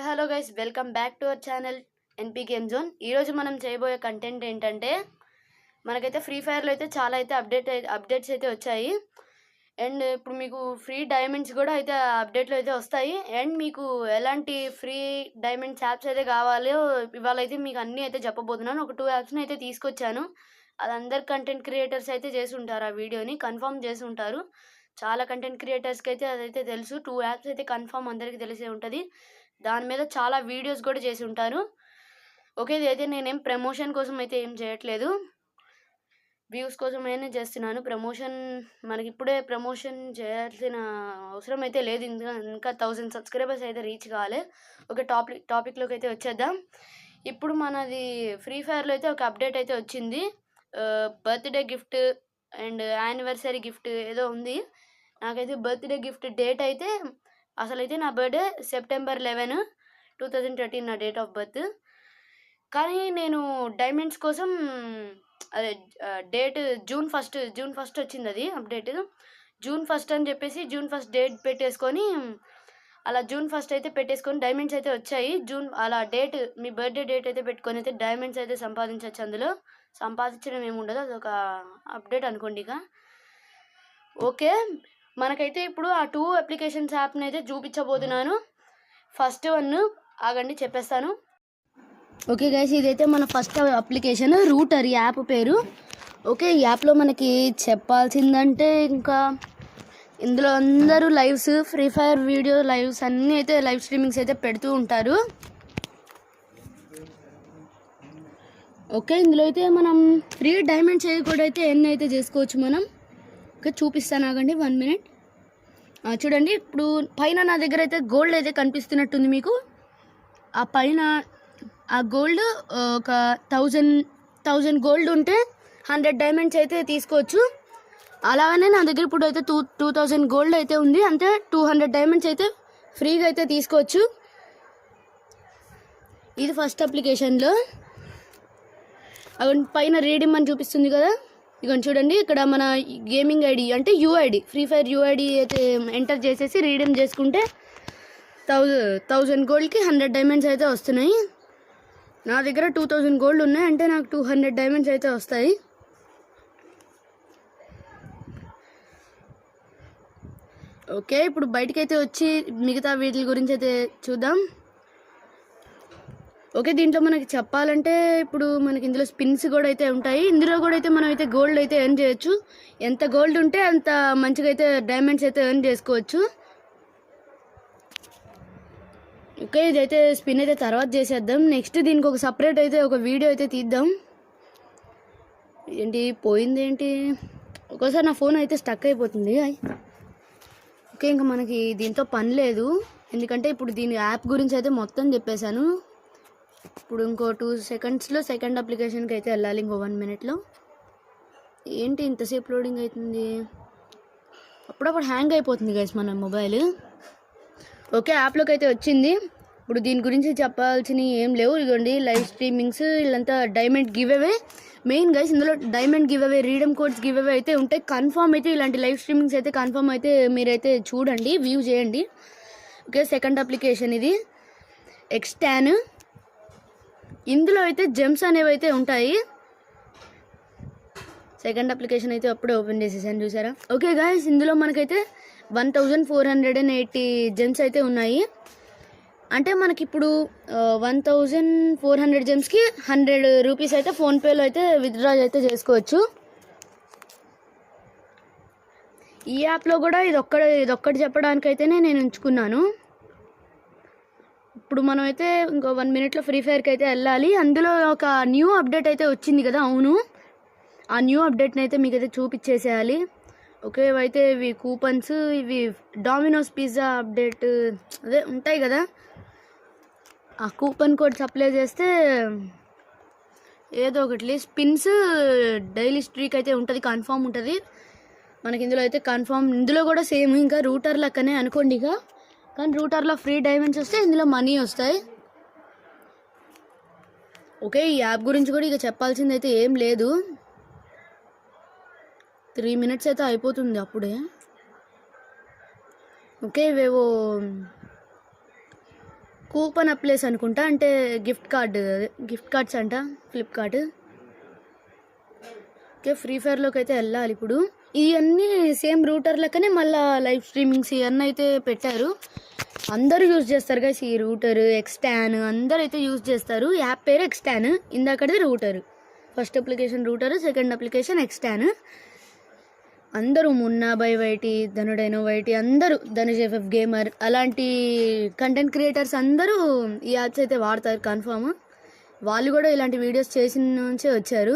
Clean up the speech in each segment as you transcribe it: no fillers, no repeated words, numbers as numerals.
Hello guys, welcome back to our channel NP game zone. ఈరోజు మనం చేయబోయే content ఏంటంటే, మనకైతే ఫ్రీ ఫైర్లో అయితే చాలా అయితే అప్డేట్స్ అయితే వచ్చాయి. అండ్ ఇప్పుడు మీకు ఫ్రీ డైమండ్స్ కూడా అయితే అప్డేట్లో అయితే వస్తాయి. అండ్ మీకు ఎలాంటి ఫ్రీ డైమండ్స్ యాప్స్ అయితే కావాలో ఇవాళ అయితే మీకు అన్నీ అయితే చెప్పబోతున్నాను. ఒక 2 యాప్స్ని అయితే తీసుకొచ్చాను. అది అందరు కంటెంట్ క్రియేటర్స్ అయితే చేసి ఉంటారు, ఆ వీడియోని కన్ఫర్మ్ చేసి ఉంటారు. చాలా కంటెంట్ క్రియేటర్స్కి అయితే అదైతే తెలుసు. 2 యాప్స్ అయితే కన్ఫర్మ్ అందరికీ తెలిసే ఉంటుంది. దాని మీద చాలా వీడియోస్ కూడా చేసి ఉంటారు. ఓకే, ఇది అయితే నేనేం ప్రమోషన్ కోసం అయితే ఏం చేయట్లేదు, వ్యూస్ కోసమైనా చేస్తున్నాను. ప్రమోషన్ మనకి ఇప్పుడే ప్రమోషన్ చేయాల్సిన అవసరం అయితే లేదు, ఇంకా 1000 సబ్స్క్రైబర్స్ అయితే రీచ్ కావాలి. ఓకే, టాపిక్లోకి అయితే వచ్చేద్దాం. ఇప్పుడు మనది ఫ్రీ ఫైర్లో అయితే ఒక అప్డేట్ అయితే వచ్చింది. Birthday gift and anniversary gift ఏదో ఉంది. నాకైతే బర్త్డే గిఫ్ట్ డేట్ అయితే అసలైతే నా బర్త్డే September 11, 2013 నా డేట్ ఆఫ్ బర్త్. కానీ నేను డైమండ్స్ కోసం అదే డేట్ June 1 వచ్చింది అది అప్డేట్. June 1 అని చెప్పేసి June 1 డేట్ పెట్టేసుకొని అలా June 1 అయితే పెట్టేసుకొని డైమండ్స్ అయితే వచ్చాయి. అలా డేట్ మీ బర్త్డే డేట్ అయితే పెట్టుకొని అయితే డైమండ్స్ అయితే సంపాదించవచ్చు. అందులో సంపాదించడం ఏముండదు, అదొక అప్డేట్ అనుకోండి ఇక. ఓకే, మనకైతే ఇప్పుడు ఆ 2 అప్లికేషన్స్ యాప్ని అయితే చూపించబోతున్నాను. ఫస్ట్ వన్ ఆగండి చెప్పేస్తాను. ఓకే గైస్, ఇదైతే మన ఫస్ట్ అప్లికేషన్ రూటర్, యాప్ పేరు. ఓకే, ఈ యాప్లో మనకి చెప్పాల్సిందంటే ఇంకా ఇందులో అందరూ lives, free fire video lives అన్నీ అయితే లైవ్ స్ట్రీమింగ్స్ అయితే పెడుతూ ఉంటారు. ఓకే, ఇందులో అయితే మనం ఫ్రీ డైమండ్స్ కూడా అయితే ఎన్ని అయితే చేసుకోవచ్చు మనం. ఓకే, చూపిస్తాను ఆగండి 1 మినిట్. చూడండి, ఇప్పుడు పైన నా దగ్గర అయితే గోల్డ్ అయితే కనిపిస్తున్నట్టుంది మీకు. ఆ పైన ఆ గోల్డ్ ఒక 1000 గోల్డ్ ఉంటే 100 డైమండ్స్ అయితే తీసుకోవచ్చు. అలాగనే నా దగ్గర ఇప్పుడు అయితే 2000 గోల్డ్ అయితే ఉంది, అంటే 200 డైమండ్స్ అయితే ఫ్రీగా అయితే తీసుకోవచ్చు. ఇది ఫస్ట్ అప్లికేషన్లో. అవి పైన రీడింగ్ అని చూపిస్తుంది కదా, ఇక చూడండి. ఇక్కడ మన గేమింగ్ ఐడి అంటే యూఐడి, ఫ్రీ ఫైర్ యూఐడి అయితే ఎంటర్ చేసేసి రీడీమ్ చేసుకుంటే 1000 గోల్డ్కి 100 డైమండ్స్ అయితే వస్తున్నాయి. నా దగ్గర 2000 గోల్డ్ ఉన్నాయి, అంటే నాకు 200 డైమండ్స్ అయితే వస్తాయి. ఓకే, ఇప్పుడు బయటకు అయితే వచ్చి మిగతా వీటి గురించి అయితే చూద్దాం. ఓకే, దీంట్లో మనకి చెప్పాలంటే ఇప్పుడు మనకి ఇందులో స్పిన్స్ కూడా అయితే ఉంటాయి. ఇందులో కూడా అయితే మనం అయితే గోల్డ్ అయితే ఎర్న్ చేయొచ్చు. ఎంత గోల్డ్ ఉంటే అంత మంచిగా అయితే డైమండ్స్ అయితే ఎర్న్ చేసుకోవచ్చు. ఓకే, ఇదైతే స్పిన్ అయితే తర్వాత చేసేద్దాం. నెక్స్ట్ దీనికి ఒక సపరేట్ అయితే ఒక వీడియో అయితే తీద్దాం. ఏంటి పోయింది ఏంటి, ఒక్కోసారి నా ఫోన్ అయితే స్టక్ అయిపోతుంది. ఓకే, ఇంకా మనకి దీంతో పని లేదు, ఎందుకంటే ఇప్పుడు దీని యాప్ గురించి అయితే మొత్తం చెప్పేశాను. ఇప్పుడు ఇంకో 2 సెకండ్స్లో సెకండ్ అప్లికేషన్కి అయితే వెళ్ళాలి, ఇంకో 1 మినిట్లో. ఏంటి ఇంతసేపు లోడింగ్ అవుతుంది, అప్పుడప్పుడు హ్యాంగ్ అయిపోతుంది గైస్ మన మొబైల్. ఓకే, యాప్లోకి అయితే వచ్చింది. ఇప్పుడు దీని గురించి చెప్పాల్సినవి ఏం లేవు. ఇదిగోండి లైవ్ స్ట్రీమింగ్స్, వీళ్ళంతా diamond giveaway main guys. ఇందులో diamond giveaway, redeem codes giveaway అయితే ఉంటాయి కన్ఫర్మ్. అయితే ఇలాంటి లైవ్ స్ట్రీమింగ్స్ అయితే కన్ఫర్మ్ అయితే మీరైతే చూడండి, వ్యూ చేయండి. ఓకే, సెకండ్ అప్లికేషన్ ఇది ఎక్స్టాన్. ఇందులో అయితే జెమ్స్ అనేవి అయితే ఉంటాయి. సెకండ్ అప్లికేషన్ అయితే అప్పుడే ఓపెన్ చేసేసాను, చూసారా. ఓకే గాయస్, ఇందులో మనకైతే 1480 జెమ్స్ అయితే ఉన్నాయి. అంటే మనకి ఇప్పుడు 1400 జెమ్స్కి 100 రూపీస్ అయితే ఫోన్పేలో అయితే విత్డ్రా అయితే చేసుకోవచ్చు. ఈ యాప్లో కూడా ఇదొక్కటి చెప్పడానికైతేనే నేను ఉంచుకున్నాను. ఇప్పుడు మనం అయితే ఇంకో 1 మినిట్లో ఫ్రీ ఫైర్కి అయితే వెళ్ళాలి. అందులో ఒక న్యూ అప్డేట్ అయితే వచ్చింది కదా, అవును, ఆ న్యూ అప్డేట్ని అయితే మీకు అయితే చూపించేసేయాలి. ఓకే, ఇవైతే ఇవి కూపన్స్, ఇవి డామినోస్ పిజ్జా అప్డేట్ అదే ఉంటాయి కదా, ఆ కూపన్ కోడ్స్ అప్లై చేస్తే ఏదో ఒకటి స్పిన్స్ డైలీ స్ట్రీక్ అయితే ఉంటుంది, కన్ఫామ్ ఉంటుంది మనకి. ఇందులో అయితే కన్ఫామ్, ఇందులో కూడా సేమ్ ఇంకా రూటర్ లెక్కనే అనుకోండి ఇక. కానీ రూటర్లో ఫ్రీ డైమండ్స్ వస్తే ఇందులో మనీ వస్తాయి. ఓకే, ఈ యాప్ గురించి కూడా ఇక చెప్పాల్సింది అయితే ఏం లేదు. 3 మినిట్స్ అయితే అయిపోతుంది అప్పుడే. ఓకే, ఇవేవో కూపన్ అప్లేస్ అనుకుంటా, అంటే గిఫ్ట్ కార్డ్స్ అంట ఫ్లిప్కార్ట్. ఓకే, ఫ్రీ ఫైర్లోకి అయితే వెళ్ళాలి ఇప్పుడు. ఇవన్నీ సేమ్ రూటర్ లెక్కనే మళ్ళీ లైవ్ స్ట్రీమింగ్స్ ఇవన్నీ అయితే పెట్టారు. అందరూ యూజ్ చేస్తారు గైస్ ఈ రూటర్. ఎక్స్టాన్ అందరూ అయితే యూజ్ చేస్తారు. యాప్ పేరు ఎక్స్టాన్, ఇందాకది Rooter. First application Rooter, second application ఎక్స్టాన్. అందరూ మున్నా బై వైటీ, ధనుడైన వైటీ, అందరూ ధనుష్ ఎఫ్ఎఫ్ గేమర్ అలాంటి కంటెంట్ క్రియేటర్స్ అందరూ ఈ యాప్స్ అయితే వాడతారు కన్ఫామ్. వాళ్ళు కూడా ఇలాంటి వీడియోస్ చేసిన నుంచే వచ్చారు.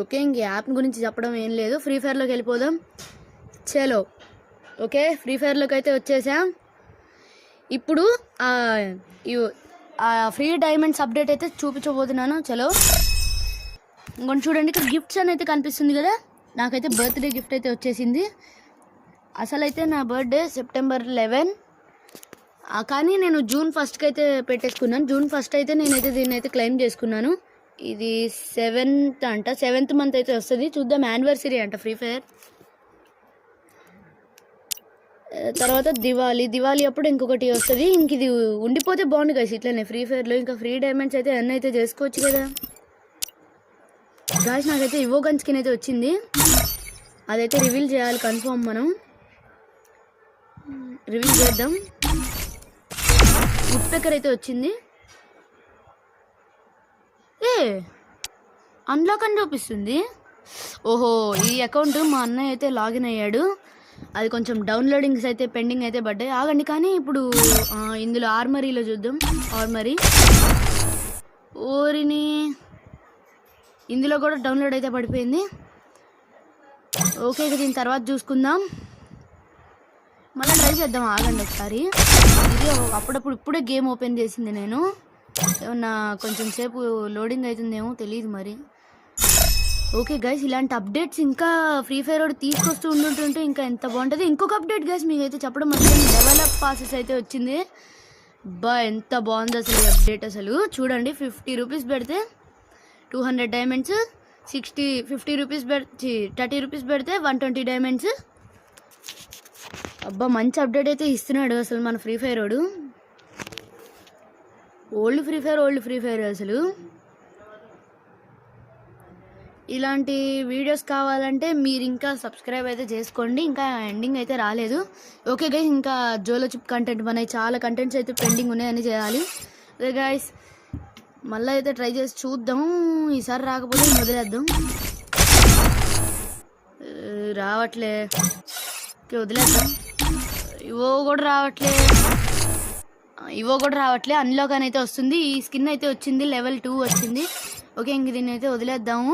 ఓకే, ఇంక యాప్ గురించి చెప్పడం ఏం లేదు. ఫ్రీ ఫైర్లోకి వెళ్ళిపోదాం. చలో ఓకే, ఫ్రీ ఫైర్లోకి అయితే వచ్చేసాం. ఇప్పుడు ఫ్రీ డైమండ్స్ అప్డేట్ అయితే చూపించబోతున్నాను. చలో ఇంకొని చూడండి, ఇక్కడ గిఫ్ట్స్ అని అయితే కనిపిస్తుంది కదా. నాకైతే బర్త్డే గిఫ్ట్ అయితే వచ్చేసింది. అసలు అయితే నా బర్త్డే సెప్టెంబర్ 11, కానీ నేను జూన్ 1కి అయితే పెట్టేసుకున్నాను. జూన్ 1 అయితే నేనైతే దీన్ని అయితే క్లెయిమ్ చేసుకున్నాను. ఇది 7th అంట, 7th మంత్ అయితే వస్తుంది. చూద్దాం, యానివర్సరీ అంట ఫ్రీ ఫైర్. తర్వాత దివాళీ అప్పుడు ఇంకొకటి వస్తుంది. ఇంక ఇది ఉండిపోతే బాగుంది కదా ఇట్లనే ఫ్రీ ఫైర్లో. ఇంకా ఫ్రీ డైమండ్స్ అయితే అన్నీ అయితే చేసుకోవచ్చు కదా గాయ్స్. నాకైతే ఇవోగన్ స్కిన్ అయితే వచ్చింది, అదైతే రివీల్ చేయాలి కన్ఫామ్. మనం రివీల్ చేద్దాం. వుడ్ పెక్కర్ అయితే వచ్చింది. అన్లాక్ అని చూపిస్తుంది. ఓహో, ఈ అకౌంట్ మా అన్నయ్య అయితే లాగిన్ అయ్యాడు. అది కొంచెం డౌన్లోడింగ్స్ అయితే పెండింగ్ అయితే పడ్డాయి. ఆగండి, కానీ ఇప్పుడు ఇందులో ఆర్మరీలో చూద్దాం. ఆర్మరీ ఓరిని, ఇందులో కూడా డౌన్లోడ్ అయితే పడిపోయింది. ఓకే, దీని తర్వాత చూసుకుందాం. మళ్ళీ ట్రై చేద్దాం. ఆగండి ఒకసారి. ఇది అప్పుడప్పుడు ఇప్పుడే గేమ్ ఓపెన్ చేసింది నేను. ఏమన్నా కొంచెం సేపు లోడింగ్ అవుతుందేమో తెలియదు మరి. ఓకే గైస్, ఇలాంటి అప్డేట్స్ ఇంకా ఫ్రీ ఫైర్ వాడు తీసుకొస్తూ ఉంటుంటే ఇంకా ఎంత బాగుంటుంది. ఇంకొక అప్డేట్ గైస్ మీకు అయితే చెప్పడం మర్చిపోయాను, డెవలప్ పాసెస్ అయితే వచ్చింది. ఎంత బాగుంది అసలు ఈ అప్డేట్. అసలు చూడండి, 50 రూపీస్ పెడితే 200 డైమండ్స్, 50 రూపీస్ 30 రూపీస్ పెడితే 120 డైమండ్స్. అబ్బా, మంచి అప్డేట్ అయితే ఇస్తున్నాడు అసలు మన ఫ్రీ ఫైర్ వాడు. ఓల్డ్ ఫ్రీ ఫైర్ అసలు. ఇలాంటి వీడియోస్ కావాలంటే మీరు ఇంకా సబ్స్క్రైబ్ అయితే చేసుకోండి. ఇంకా ఎండింగ్ అయితే రాలేదు. ఓకే గైస్, ఇంకా జోలో చిప్ కంటెంట్ మనకి చాలా కంటెంట్స్ అయితే పెండింగ్ ఉన్నాయని చేయాలి. ఓకే గైస్, మళ్ళీ అయితే ట్రై చేసి చూద్దాం. ఈసారి రాకపోతే వదిలేద్దాం. రావట్లే. ఓకే, వదిలేద్దాం. ఇవో కూడా రావట్లే. అన్లాక్ అని అయితే వస్తుంది. ఈ స్కిన్ అయితే వచ్చింది, లెవెల్ 2 వచ్చింది. ఓకే, ఇంక దీన్ని అయితే వదిలేద్దాము.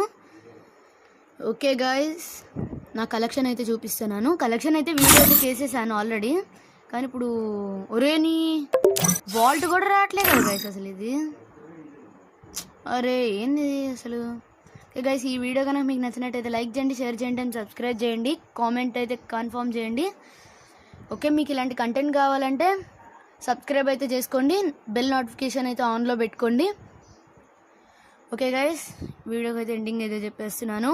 ఓకే గాయస్, నా కలెక్షన్ అయితే చూపిస్తున్నాను. కలెక్షన్ అయితే వీడియో అయితే చేసేసాను ఆల్రెడీ, కానీ ఇప్పుడు ఒరేని వాల్ట్ కూడా రావట్లేదు కదా గైస్ అసలు. ఇది అరే ఏంది అసలు. ఓకే గైస్, ఈ వీడియో కనుక మీకు నచ్చినట్టయితే లైక్ చేయండి, షేర్ చేయండి అండ్ సబ్స్క్రైబ్ చేయండి. కామెంట్ అయితే కన్ఫర్మ్ చేయండి. ఓకే, మీకు ఇలాంటి కంటెంట్ కావాలంటే సబ్స్క్రైబ్ అయితే చేసుకోండి, బెల్ నోటిఫికేషన్ అయితే ఆన్లో పెట్టుకోండి. ఓకే గైస్, వీడియోకి అయితే ఎండింగ్ అయితే చెప్పేస్తున్నాను.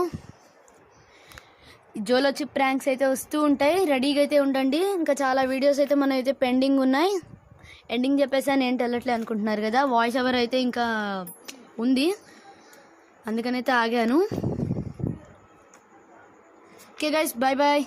జోలో చిప్ ప్రాంక్స్ అయితే వస్తూ ఉంటాయి, రెడీగా అయితే ఉండండి. ఇంకా చాలా వీడియోస్ అయితే మన అయితే పెండింగ్ ఉన్నాయి. ఎండింగ్ చెప్పేసాను, ఏంటి వెళ్ళట్లే అనుకుంటున్నారు కదా. వాయిస్ ఓవర్ అయితే ఇంకా ఉంది, అందుకనైతే ఆగాను. Okay guys, bye bye.